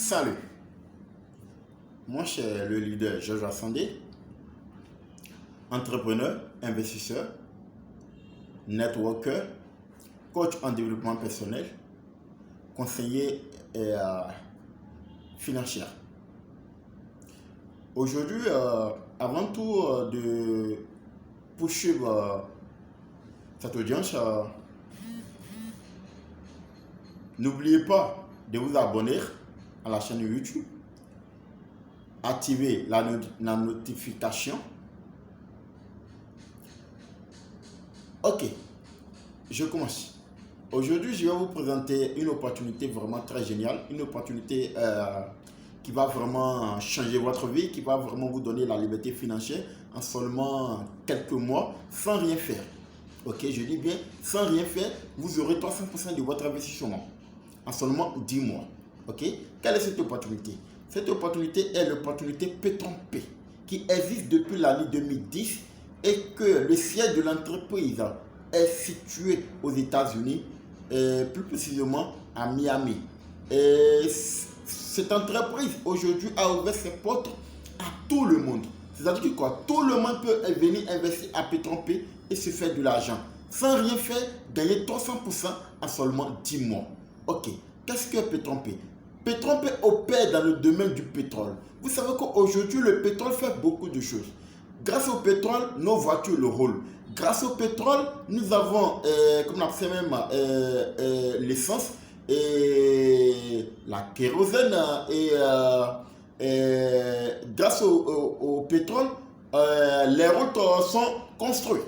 Salut, moi c'est le leader Georges Assandé, entrepreneur, investisseur, networker, coach en développement personnel, conseiller financier. Aujourd'hui, avant tout de poursuivre cette audience, n'oubliez pas de vous abonner à la chaîne YouTube, activer la notification. Ok, je commence. Aujourd'hui, je vais vous présenter une opportunité vraiment très géniale, une opportunité qui va vraiment changer votre vie, qui va vraiment vous donner la liberté financière en seulement quelques mois, sans rien faire. Ok, je dis bien, sans rien faire, vous aurez 300% de votre investissement en seulement 10 mois. Ok, quelle est cette opportunité? Cette opportunité est l'opportunité P3P qui existe depuis l'année 2010 et que le siège de l'entreprise est situé aux États-Unis, plus précisément à Miami. Et cette entreprise aujourd'hui a ouvert ses portes à tout le monde. C'est-à-dire que quoi? Tout le monde peut venir investir à P3P et se faire de l'argent. Sans rien faire, gagner 300% en seulement 10 mois. Ok, qu'est-ce que P3P? P3P opère dans le domaine du pétrole. Vous savez qu'aujourd'hui, le pétrole fait beaucoup de choses. Grâce au pétrole, nos voitures le roulent. Grâce au pétrole, nous avons, comme on appelle même, l'essence et la kérosène. Grâce au pétrole, les routes sont construites.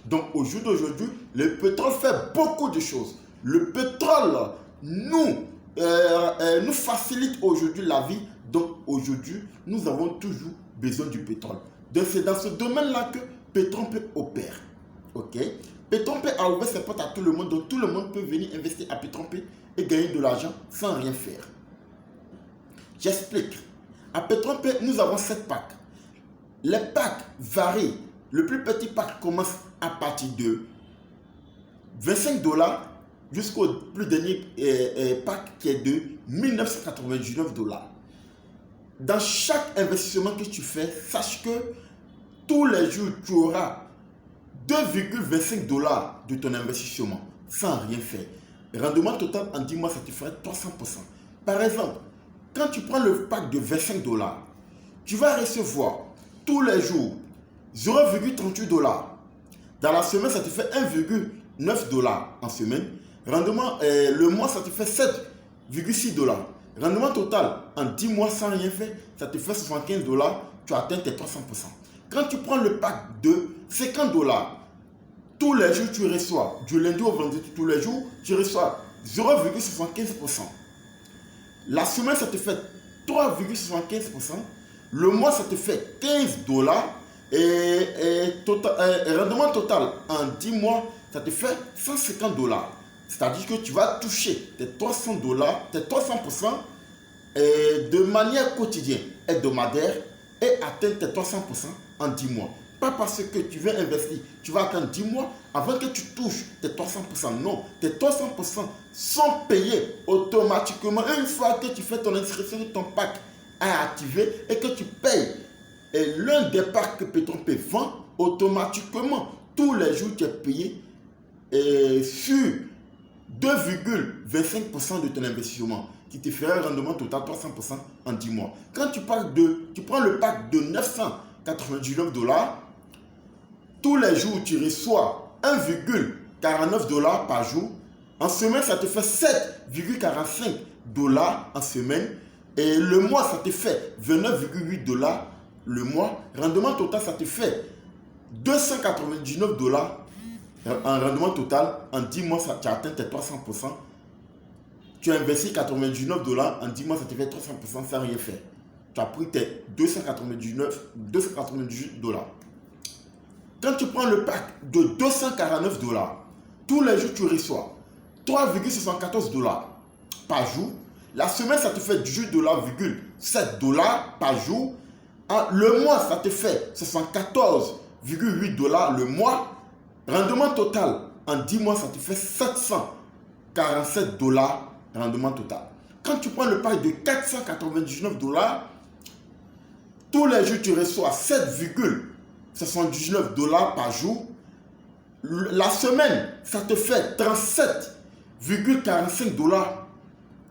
Donc au jour d'aujourd'hui, le pétrole fait beaucoup de choses. Le pétrole nous facilite aujourd'hui la vie. Donc aujourd'hui, nous avons toujours besoin du pétrole. Donc c'est dans ce domaine-là que P3P opère. Ok, P3P a ouvert ses portes à tout le monde. Donc tout le monde peut venir investir à P3P et gagner de l'argent sans rien faire. J'explique. À P3P, nous avons 7 packs. Les packs varient. Le plus petit pack commence à partir de $25 jusqu'au plus dernier pack qui est de $1999. Dans chaque investissement que tu fais, sache que tous les jours, tu auras $2,25 de ton investissement sans rien faire. Rendement total en 10 mois, ça te ferait 300%. Par exemple, quand tu prends le pack de $25, tu vas recevoir tous les jours $0,38. Dans la semaine, ça te fait $1,9 en semaine. Rendement, le mois, ça te fait $7,6. Rendement total en 10 mois sans rien faire, ça te fait $75. Tu atteins tes 300%. Quand tu prends le pack de $50, tous les jours tu reçois, du lundi au vendredi, tous les jours, tu reçois 0,75%. La semaine, ça te fait 3,75%. Le mois, ça te fait $15. Et rendement total en 10 mois, ça te fait $150. C'est-à-dire que tu vas toucher tes $300, tes 300% de manière quotidienne, hebdomadaire, et atteindre tes 300% en 10 mois. Pas parce que tu veux investir, tu vas attendre 10 mois avant que tu touches tes 300%. Non, tes 300% sont payés automatiquement une fois que tu fais ton inscription de ton pack à activer et que tu payes. Et l'un des packs que P3P vend, automatiquement, tous les jours, tu es payé sur 2,25% de ton investissement, qui te ferait un rendement total 300% en 10 mois. Quand tu prends le pack de $999, tous les jours, tu reçois $1,49 par jour. En semaine, ça te fait $7,45 en semaine. Et le mois, ça te fait $29,8 le mois. Rendement total, ça te fait $299 en rendement total. En 10 mois, tu atteins tes 300%. Tu as investi $99 en 10 mois, ça te fait 300% sans rien faire. Tu as pris tes $298. Quand tu prends le pack de $249, tous les jours, tu reçois $3,74 par jour. La semaine, ça te fait $18,7 par jour. Le mois, ça te fait $74,8 le mois. Rendement total, en 10 mois, ça te fait $747 rendement total. quand tu prends le pack de 499 $, tous les jours, tu reçois 7,79 $ par jour. La semaine, ça te fait 37,45 $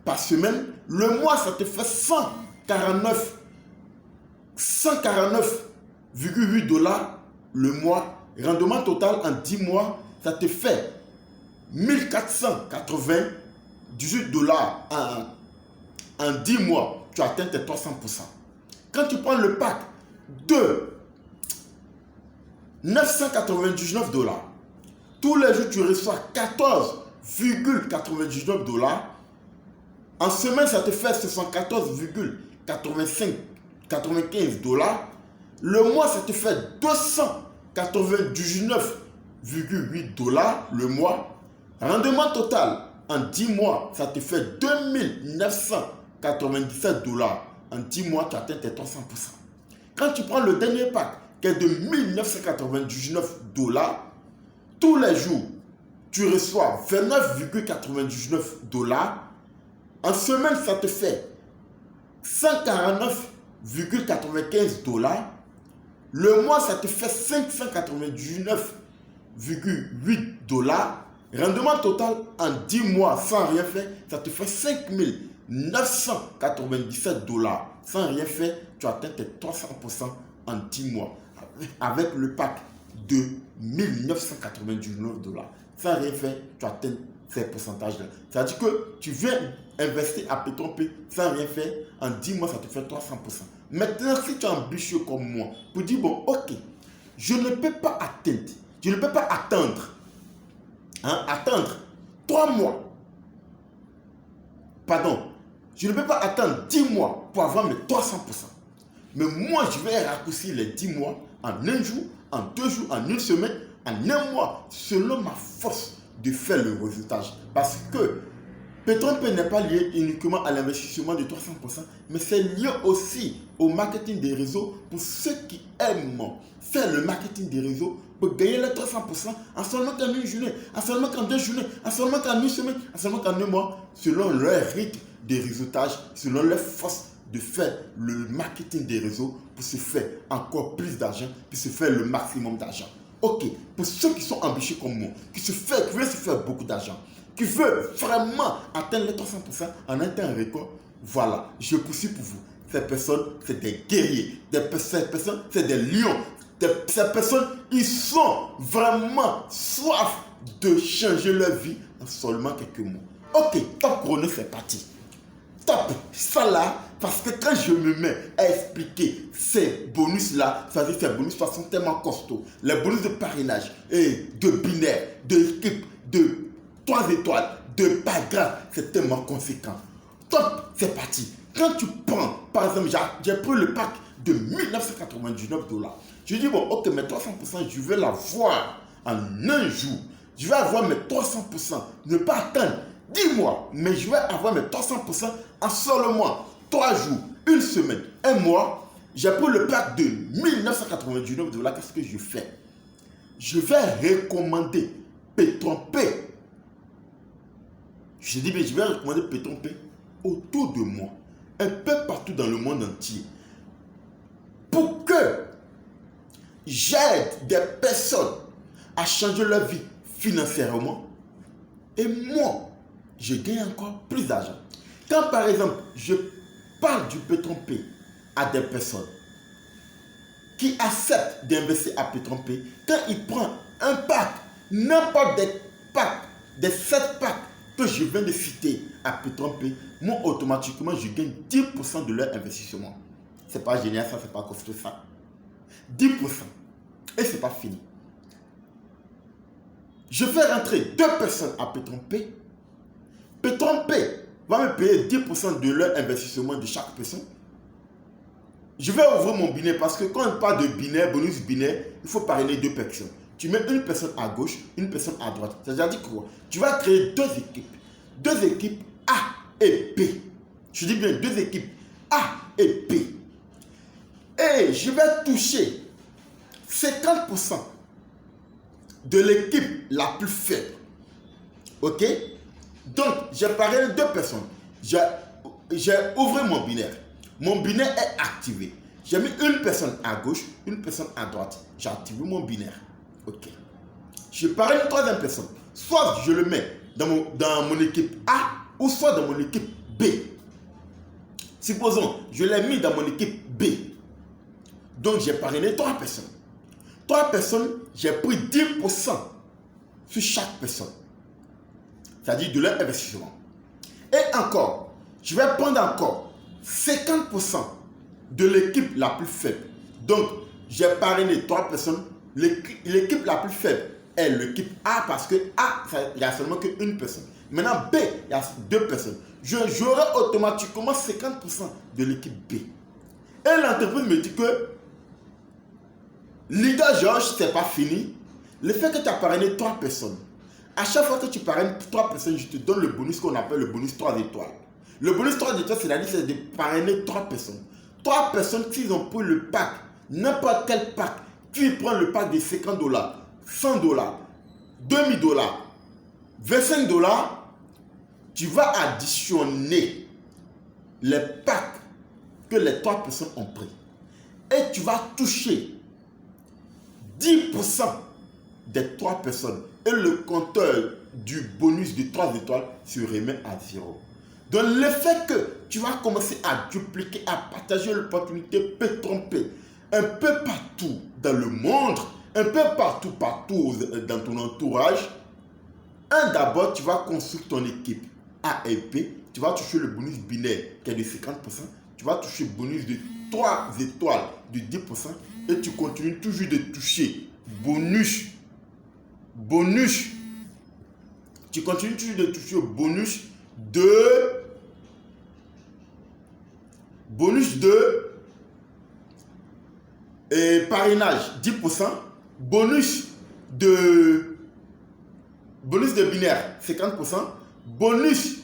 par semaine. Le mois, ça te fait 149,8 $ le mois. Rendement total en 10 mois, ça te fait 1498 $ en 10 mois. Tu atteins tes 300%. Quand tu prends le pack de 999 $, tous les jours, tu reçois 14,99 $. En semaine, ça te fait 74,95 $. Le mois, ça te fait 299,8 $ le mois. Rendement total, en 10 mois, ça te fait 2997 $. En 10 mois, tu atteins tes 300%. Quand tu prends le dernier pack, qui est de 1999 $, tous les jours, tu reçois 29,99 $. En semaine, ça te fait 149,95 $. Le mois, ça te fait 599,8 $. Rendement total en 10 mois sans rien faire, ça te fait 5997 $. Sans rien faire, tu atteins tes 300% en 10 mois. Avec le pack de 1999 $. Sans rien faire, tu atteins ces pourcentages-là. C'est-à-dire que tu viens investir à Petron-P sans rien faire, en 10 mois, ça te fait 300%. Maintenant, si tu es ambitieux comme moi, pour dire, bon, ok, je ne peux pas attendre 3 mois. Pardon, je ne peux pas attendre 10 mois pour avoir mes 300%. Mais moi, je vais raccourcir les 10 mois en un jour, en 2 jours, en une semaine, en un mois, selon ma force de faire le résultat. Parce que Petron-P n'est pas lié uniquement à l'investissement de 300%, mais c'est lié aussi au marketing des réseaux pour ceux qui aiment faire le marketing des réseaux pour gagner les 300% en seulement qu'en une journée, en seulement qu'en 2 journées, en seulement qu'en une semaine, en seulement qu'en un mois, selon leur rythme de réseautage, selon leur force de faire le marketing des réseaux pour se faire encore plus d'argent, pour se faire le maximum d'argent. Ok, pour ceux qui sont ambitieux comme moi, qui veulent se faire beaucoup d'argent, qui veulent vraiment atteindre les 300% en un temps record, voilà, je poursuis pour vous. Ces personnes, c'est des guerriers. Ces personnes, c'est des lions. Ces personnes, ils sont vraiment soif de changer leur vie en seulement quelques mois. Ok, top chrono, c'est parti. Top, ça là, parce que quand je me mets à expliquer ces bonus-là, ça veut dire ces bonus sont tellement costauds. Les bonus de parrainage, et de binaire, d'équipe, de 3 étoiles, de background, c'est tellement conséquent. Top, c'est parti. Quand tu prends, par exemple, j'ai pris le pack de 1999 $. Je dis, bon, ok, mes 300%, je vais l'avoir en un jour. Je vais avoir mes 300%, ne pas attendre 10 mois, mais je vais avoir mes 300% en seulement 3 jours, une semaine, un mois. J'ai pris le pack de 1999 $. Qu'est-ce que je fais? Je vais recommander Petron-P. Je dis, mais je vais recommander Petron-P autour de moi, un peu partout dans le monde entier, pour que j'aide des personnes à changer leur vie financièrement et moi, je gagne encore plus d'argent. Quand par exemple, je parle du Petron-P à des personnes qui acceptent d'investir à Petron-P, quand ils prennent un pack, n'importe des packs, des 7 packs que je viens de citer à Petron-P, moi automatiquement je gagne 10% de leur investissement. C'est pas génial ça, c'est pas costaud ça. 10%. Et c'est pas fini. Je vais rentrer 2 personnes à Petron-P. Petron-P va me payer 10% de leur investissement de chaque personne. Je vais ouvrir mon binaire parce que quand on parle de binaire, bonus binaire, il faut parrainer 2 personnes. Tu mets une personne à gauche, une personne à droite. C'est-à-dire quoi? Tu vas créer 2 équipes. 2 équipes A et B. Je dis bien 2 équipes A et B. Et je vais toucher 50% de l'équipe la plus faible. Ok? Donc, j'ai parrainé 2 personnes. J'ai j'ai ouvert mon binaire. Mon binaire est activé. J'ai mis une personne à gauche, une personne à droite. J'ai activé mon binaire. Ok. Je parle une troisième personne. Soit je le mets dans mon équipe A ou soit dans mon équipe B. Supposons, je l'ai mis dans mon équipe B. Donc, j'ai parrainé 3 personnes. 3 personnes, j'ai pris 10% sur chaque personne. C'est-à-dire de leur investissement. Et encore, je vais prendre encore 50% de l'équipe la plus faible. Donc, j'ai parrainé 3 personnes. L'équipe la plus faible est l'équipe A parce que A, il n'y a seulement qu'une personne. Maintenant, B, il y a 2 personnes. J'aurai automatiquement 50% de l'équipe B. Et l'entreprise me dit que leader Georges, ce n'est pas fini. Le fait que tu as parrainé 3 personnes, à chaque fois que tu parraines 3 personnes, je te donne le bonus qu'on appelle le bonus 3 étoiles. Le bonus 3 étoiles, c'est-à-dire c'est de parrainer 3 personnes. 3 personnes qui ont pris le pack, n'importe quel pack, tu prends le pack de $50, $100, $2000, $25, tu vas additionner les packs que les 3 personnes ont pris. Et tu vas toucher 10% des 3 personnes. Et le compteur du bonus de 3 étoiles se remet à 0. Donc le fait que tu vas commencer à dupliquer, à partager l'opportunité peut tromper un peu partout dans le monde, un peu partout dans ton entourage. D'abord, tu vas construire ton équipe A et B. Tu vas toucher le bonus binaire qui est de 50%. Tu vas toucher le bonus de 3 étoiles de 10%. Et tu continues toujours de toucher bonus. Tu continues toujours de toucher au bonus de parrainage 10%, bonus de binaire 50%, bonus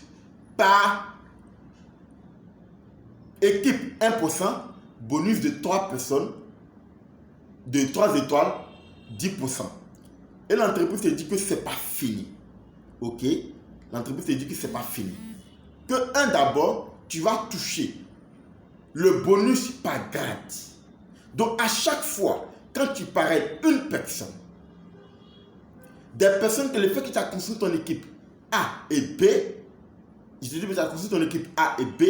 par équipe 1%, bonus de 3 personnes, de 3 étoiles 10%. Et l'entreprise te dit que ce n'est pas fini. Ok? L'entreprise te dit que ce n'est pas fini. D'abord, tu vas toucher le bonus par grade. Donc, à chaque fois, quand tu parraines une personne, des personnes que le fait que tu as construit ton équipe A et B, je te dis que tu as construit ton équipe A et B,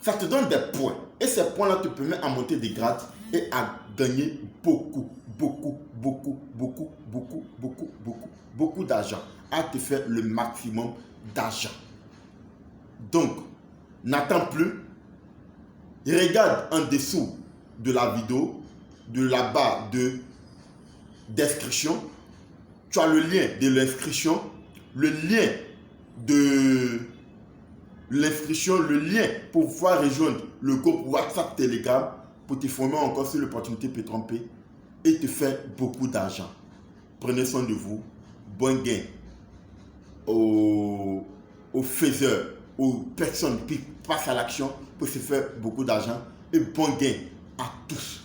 ça te donne des points. Et ces points-là te permettent à monter des grades et à gagner beaucoup d'argent, à te faire le maximum d'argent. Donc, n'attends plus, regarde en dessous de la vidéo, de la barre d'inscription, tu as le lien de l'inscription, le lien de l'inscription, le lien pour pouvoir rejoindre le groupe WhatsApp Telegram pour te former encore sur l'opportunité peut tromper et te faire beaucoup d'argent. Prenez soin de vous. Bon gain aux faiseurs, aux personnes qui passent à l'action pour se faire beaucoup d'argent. Et bon gain à tous.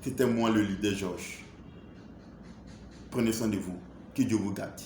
C'était moi le leader Georges. Prenez soin de vous. Que Dieu vous garde.